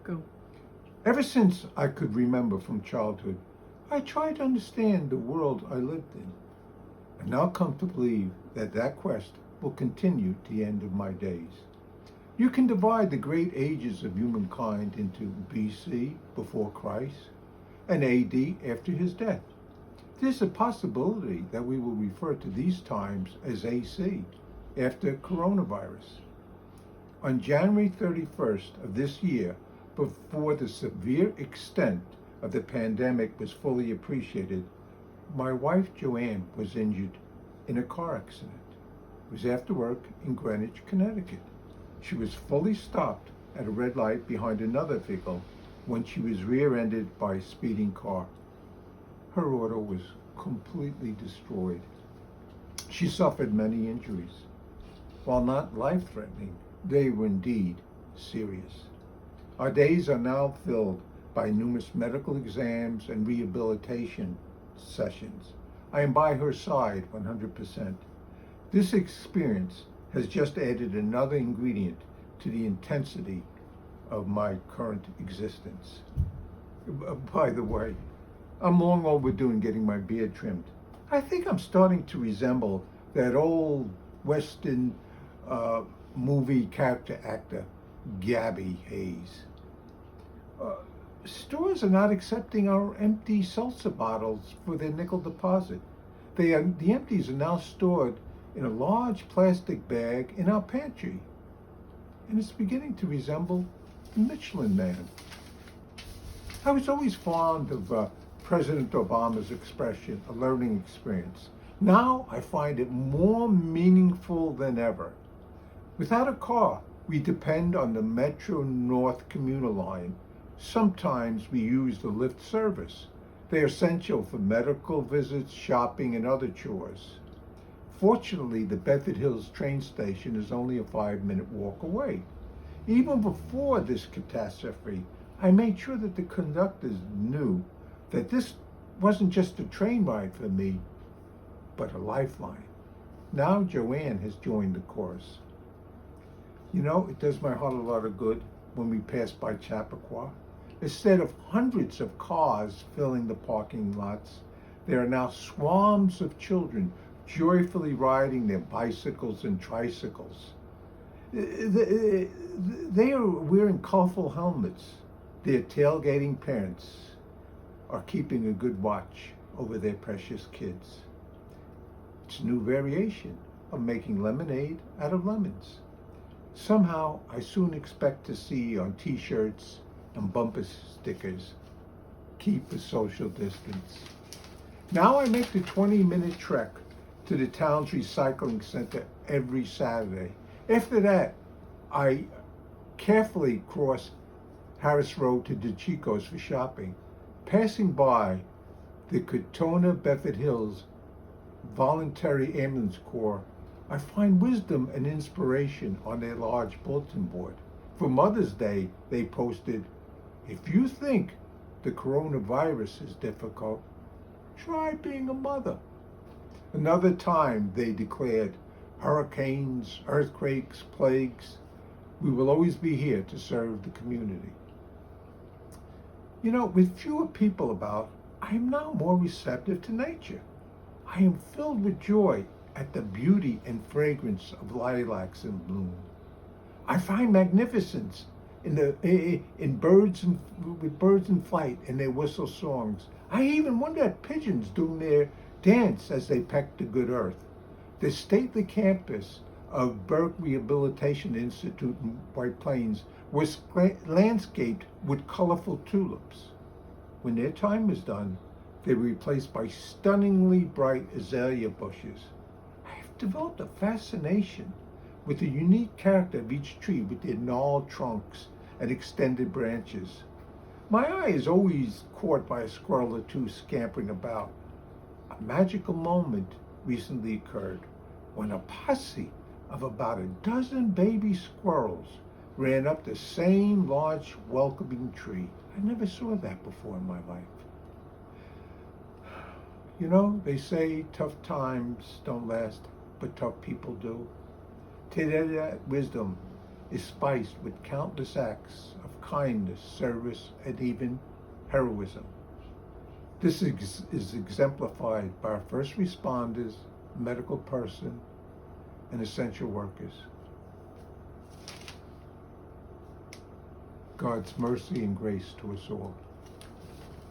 Go. Ever since I could remember from childhood, I tried to understand the world I lived in. I now come to believe that that quest will continue to the end of my days. You can divide the great ages of humankind into BC, before Christ, and AD, after his death. There's a possibility that we will refer to these times as AC, after coronavirus. On January 31st of this year, before the severe extent of the pandemic was fully appreciated, my wife Joanne was injured in a car accident. It was after work in Greenwich, Connecticut. She was fully stopped at a red light behind another vehicle when she was rear-ended by a speeding car. Her auto was completely destroyed. She suffered many injuries. While not life-threatening, they were indeed serious. Our days are now filled by numerous medical exams and rehabilitation sessions. I am by her side 100%. This experience has just added another ingredient to the intensity of my current existence. By the way, I'm long overdue in getting my beard trimmed. I think I'm starting to resemble that old Western movie character actor, Gabby Hayes. Stores are not accepting our empty seltzer bottles for their nickel deposit. The empties are now stored in a large plastic bag in our pantry. And it's beginning to resemble the Michelin Man. I was always fond of President Obama's expression, a learning experience. Now I find it more meaningful than ever. Without a car, we depend on the Metro North commuter line. Sometimes we use the Lyft service. They are essential for medical visits, shopping, and other chores. Fortunately, the Bedford Hills train station is only a 5-minute walk away. Even before this catastrophe, I made sure that the conductors knew that this wasn't just a train ride for me, but a lifeline. Now Joanne has joined the chorus. You know, it does my heart a lot of good when we pass by Chappaqua. Instead of hundreds of cars filling the parking lots, there are now swarms of children joyfully riding their bicycles and tricycles. They are wearing colorful helmets. Their tailgating parents are keeping a good watch over their precious kids. It's a new variation of making lemonade out of lemons. Somehow, I soon expect to see on t-shirts and bumper stickers, keep a social distance. Now I make the 20-minute trek to the town's recycling center every Saturday. After that, I carefully cross Harris Road to DeChico's for shopping. Passing by the Katona Bedford Hills Voluntary Ambulance Corps, I find wisdom and inspiration on their large bulletin board. For Mother's Day, they posted, "If you think the coronavirus is difficult, try being a mother." Another time, they declared, "Hurricanes, earthquakes, plagues, we will always be here to serve the community." You know, with fewer people about, I am now more receptive to nature. I am filled with joy at the beauty and fragrance of lilacs in bloom. I find magnificence in birds in flight and their whistle songs. I even wonder at pigeons doing their dance as they peck the good earth. The stately campus of Burke Rehabilitation Institute in White Plains was landscaped with colorful tulips. When their time was done, they were replaced by stunningly bright azalea bushes. I have developed a fascination with the unique character of each tree with their gnarled trunks and extended branches. My eye is always caught by a squirrel or two scampering about. A magical moment recently occurred when a posse of about a dozen baby squirrels ran up the same large welcoming tree. I never saw that before in my life. You know, they say tough times don't last, but tough people do. Today that wisdom is spiced with countless acts of kindness, service, and even heroism. This is exemplified by our first responders, medical personnel, and essential workers. God's mercy and grace to us all.